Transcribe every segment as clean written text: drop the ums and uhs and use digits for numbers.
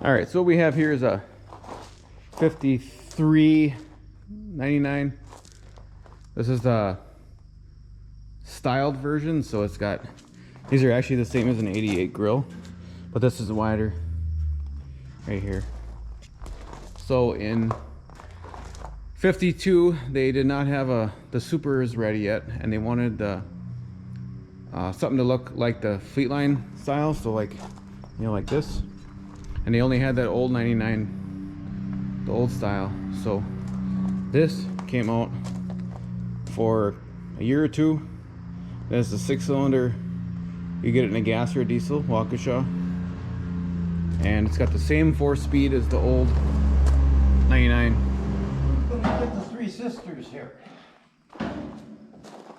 All right, so what we have here is a 53.99. This is the styled version, so it's got, these are actually the same as an 88 grill, but this is wider right here. So in 52, they did not have the supers ready yet, and they wanted something to look like the Fleetline style, so like, you know, like this. And they only had that old 99, the old style. So this came out for a year or two. That's the 6-cylinder. You get it in a gas or a diesel, Waukesha. And it's got the same 4-speed as the old 99. Let me get the three sisters here.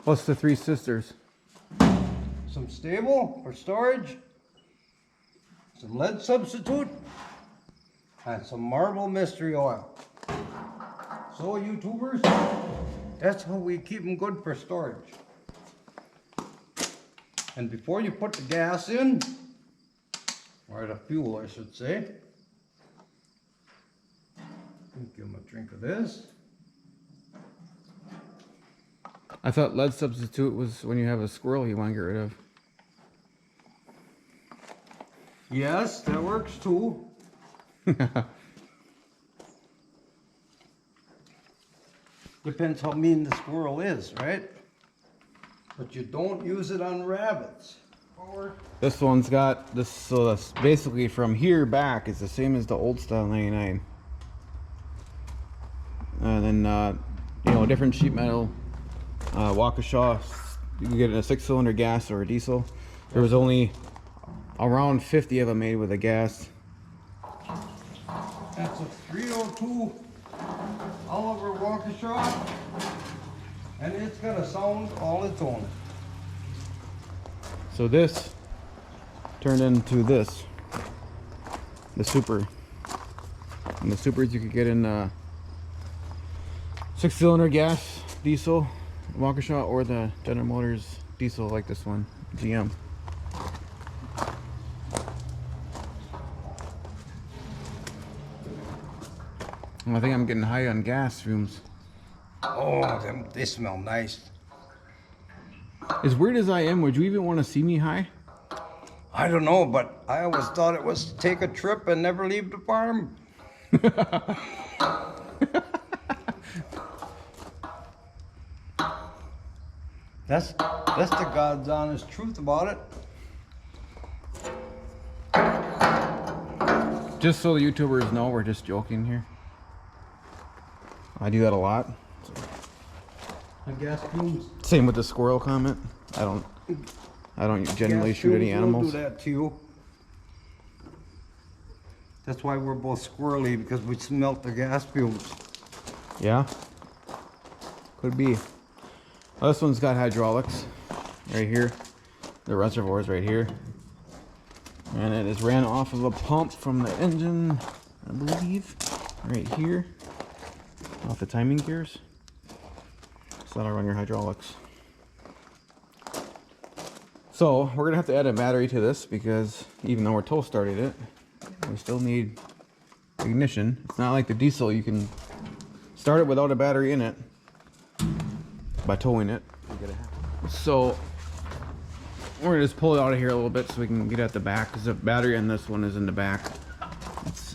What's the three sisters? Some stable for storage, some lead substitute, and some marble mystery oil. So YouTubers, that's how we keep them good for storage. And before you put the gas in, or the fuel I should say, give them a drink of this. I thought lead substitute was when you have a squirrel you want to get rid of. Yes, that works too. Depends how mean the squirrel is, right? But you don't use it on rabbits. Or This one's got this, so that's basically from here back is the same as the old style 99. And then you know, different sheet metal, Waukesha. You can get it in a 6-cylinder gas or a diesel. There was only around 50 of them made with a gas. that's a 302 Oliver Waukesha, and it's got a sound all its own. So this turned into this, the super. And the supers you could get in 6-cylinder gas diesel Waukesha, or the General Motors diesel like this one, GM. Well, I think I'm getting high on gas fumes. Oh, they smell nice. As weird as I am, would you even want to see me high? I don't know, but I always thought it was to take a trip and never leave the farm. That's the God's honest truth about it. Just so the YouTubers know, we're just joking here. I do that a lot. The gas fumes. Same with the squirrel comment. I don't generally Gas shoot any fumes will animals. do that to you. That's why we're both squirrely, because we smelt the gas fumes. Yeah, could be. Well, this one's got hydraulics right here. The reservoir's right here, and it is ran off of a pump from the engine, I believe, right here, off the timing gears. So that'll run your hydraulics. So we're gonna have to add a battery to this, because even though we're tow started it, we still need ignition. It's not like the diesel, you can start it without a battery in it by towing it. So we're gonna just pull it out of here a little bit so we can get at the back, because the battery on this one is in the back.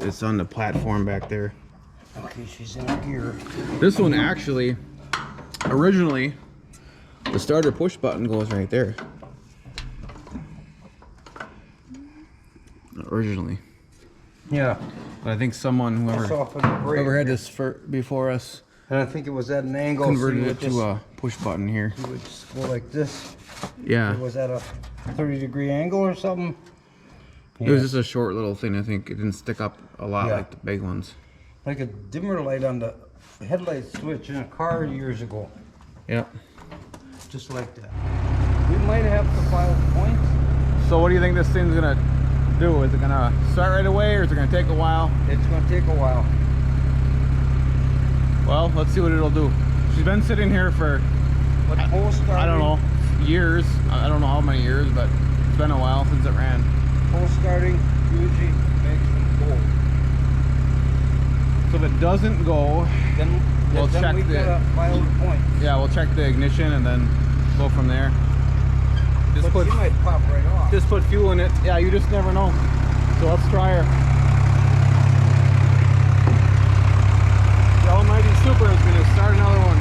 It's on the platform back there. Okay, she's in gear. This one actually, originally, the starter push button goes right there. Originally. Yeah. But I think someone, whoever had this before us, And I think it was at an angle. converted so it to a push button here. you would just go like this. Yeah. It was at a 30-degree angle or something. It was just a short little thing. I think it didn't stick up a lot like the big ones. Like a dimmer light on the headlight switch in a car years ago. Yeah. Just like that. We might have to file points. So what do you think this thing's gonna do? Is it gonna start right away, or is it gonna take a while? It's gonna take a while. Well, let's see what it'll do. She's been sitting here for, But post I don't know, years. I don't know how many years, but it's been a while since it ran. Post starting usually makes them go. doesn't go, then we'll check we the gotta file the point. yeah, we'll check the ignition and then go from there. Just But she might pop right off. just put fuel in it. Yeah, you just never know. So let's try her. The almighty super is gonna start another one.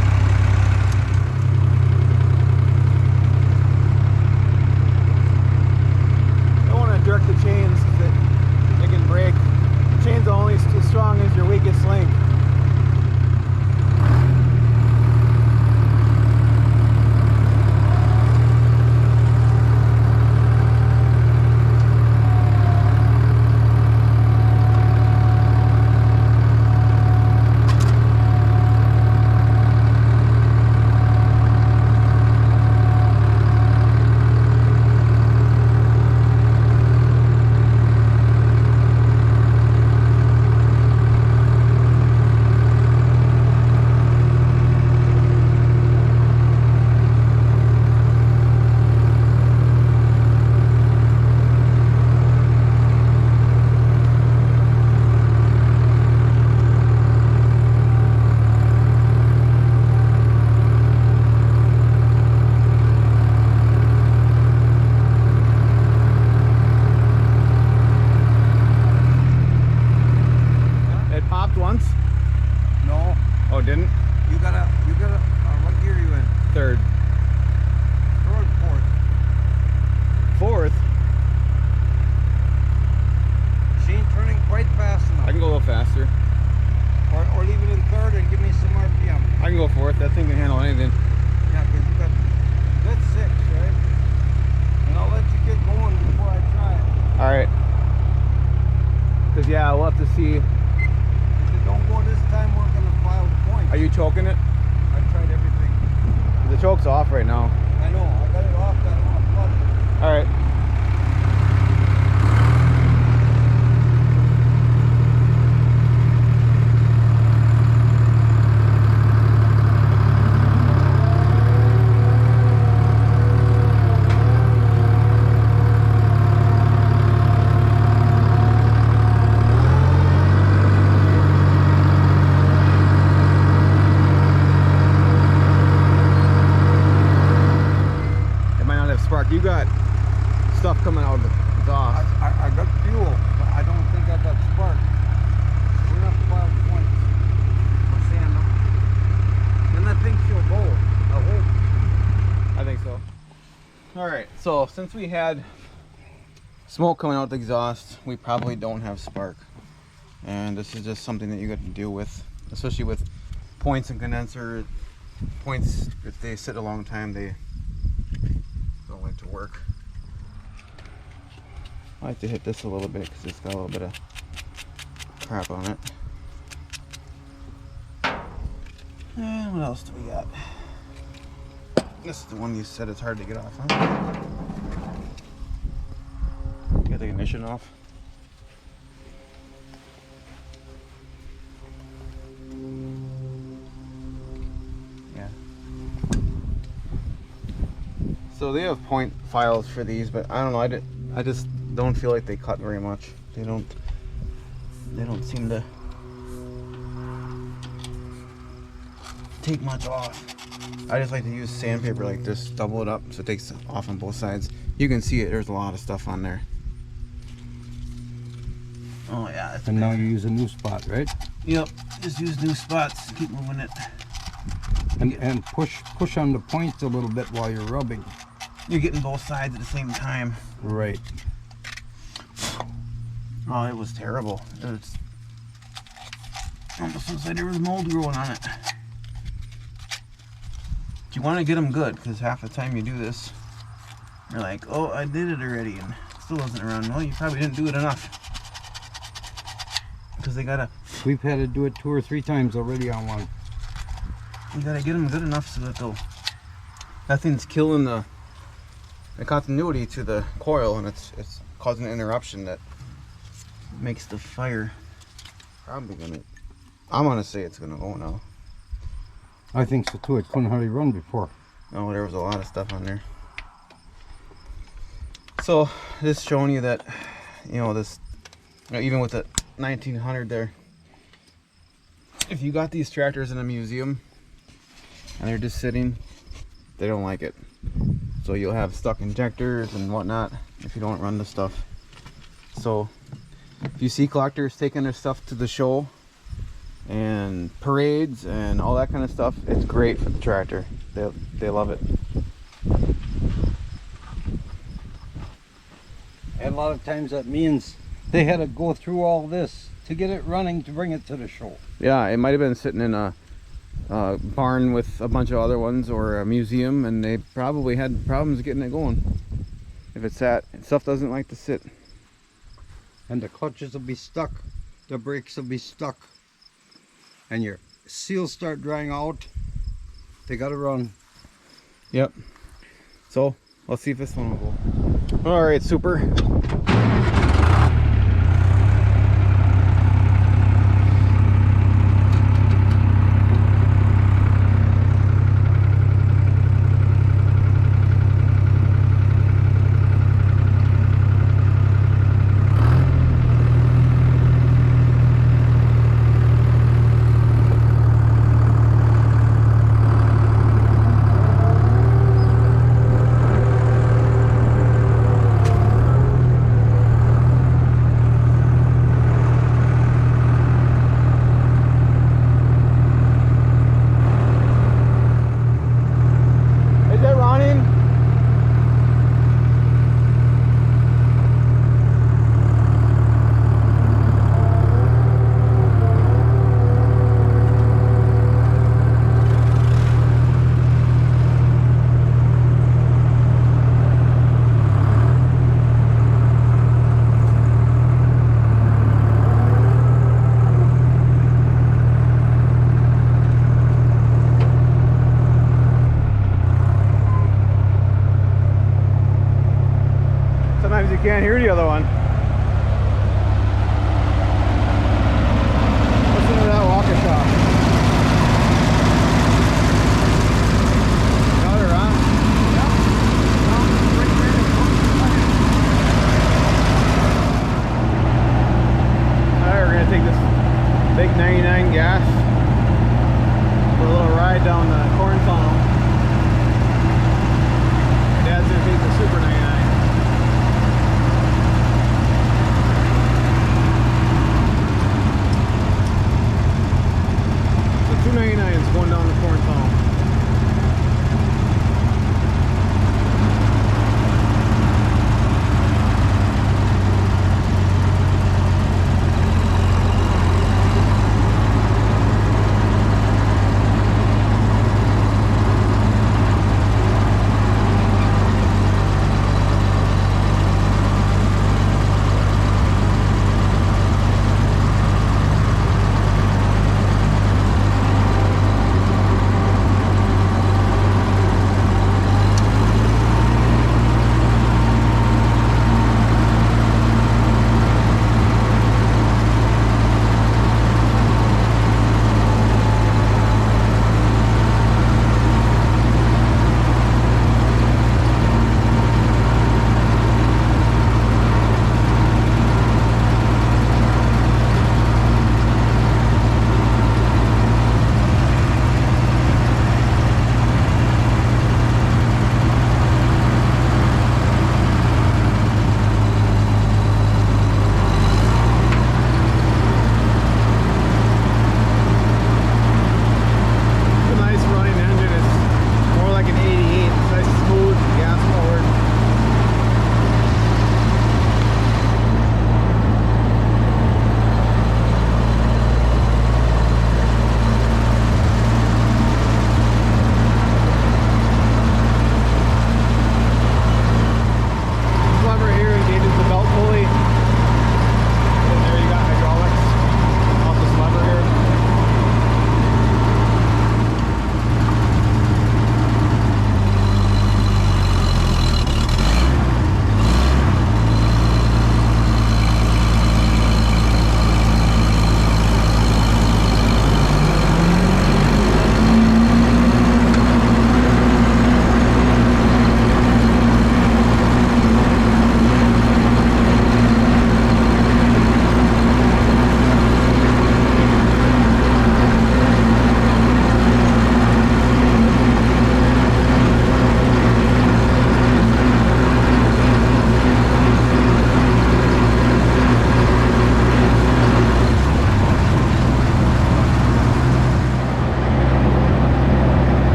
Don't want to jerk the chains because they can break. The chain's only as strong as your weakest link. Once? No, Oh, didn't? you gotta, what gear are you in? Third. Third, fourth. Fourth? She ain't turning quite fast enough. I can go a little faster. Or leave it in third and give me some RPM. I can go fourth. That thing can handle anything. Yeah, because you got good 6, right? And I'll let you get going before I try it. Alright. Because, yeah, we'll have to see. If it don't go this time, we're gonna file the points. Are you choking it? I've tried everything. The choke's off right now. I know, I got it off, got it off flooded. Alright. Spark, you got stuff coming out of the exhaust. I got fuel, but I don't think I got spark. We're gonna have to file the points. We're seeing them. Then I think she'll go. I hope. I think so. Alright, so since we had smoke coming out the exhaust, we probably don't have spark. And this is just something that you got to deal with, especially with points and condenser. Points, if they sit a long time, they don't like to work. I like to hit this a little bit because it's got a little bit of crap on it. And what else do we got? This is the one you said it's hard to get off, huh? Get the ignition off. Yeah. So they have point files for these, but I don't know. I just don't feel like they cut very much. They don't seem to take much off. I just like to use sandpaper like this, double it up so it takes off on both sides. You can see it. There's a lot of stuff on there. Oh yeah. And now you use a new spot, right? Yep. Just use new spots. Keep moving it. And push on the points a little bit while you're rubbing. You're getting both sides at the same time. Right. Oh, it was terrible. It was almost looks like there was mold growing on it. You want to get them good, because half the time you do this, you're like, oh, I did it already, and it still wasn't around. Well, you probably didn't do it enough. Because they gotta... We've had to do it 2 or 3 times already on one. You gotta get them good enough so that they'll... That thing's killing the continuity to the coil, and it's causing an interruption that makes the fire probably gonna... I'm gonna say it's gonna go now. I think so too. It couldn't hardly run before. Oh, there was a lot of stuff on there. So this showing you that, you know, this, you know, even with the 1900 there, if you got these tractors in a museum and they're just sitting, they don't like it. So you'll have stuck injectors and whatnot if you don't run the stuff. So if you see collectors taking their stuff to the show and parades and all that kind of stuff, it's great for the tractor. They love it. And a lot of times that means they had to go through all this to get it running to bring it to the show. Yeah, it might have been sitting in a barn with a bunch of other ones or a museum, and they probably had problems getting it going. If it's sat, stuff doesn't like to sit. And the clutches will be stuck, the brakes will be stuck, and your seals start drying out. They gotta run. Yep. So let's see if this one will go. All right, super. Sometimes you can't hear the other one. Listen to that Waukesha. Got her, huh? Alright, we're gonna take this big 99 gas for a little ride down the corn tunnel. Dad's gonna take the Super 99.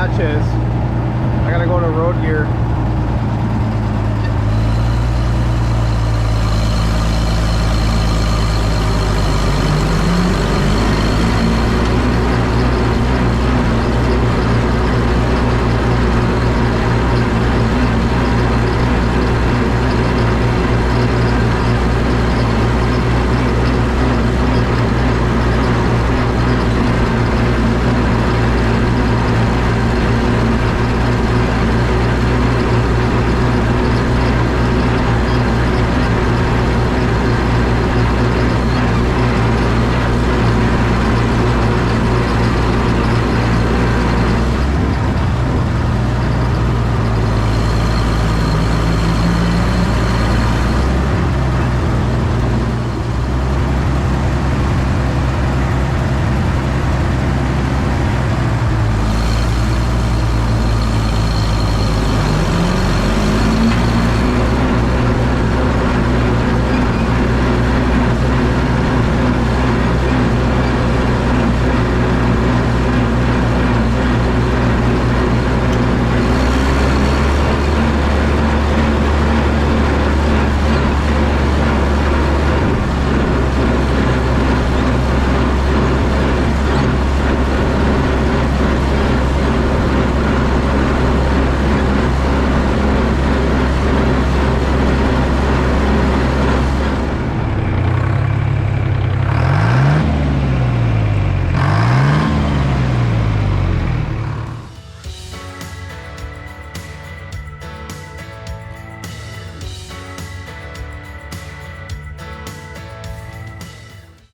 matches.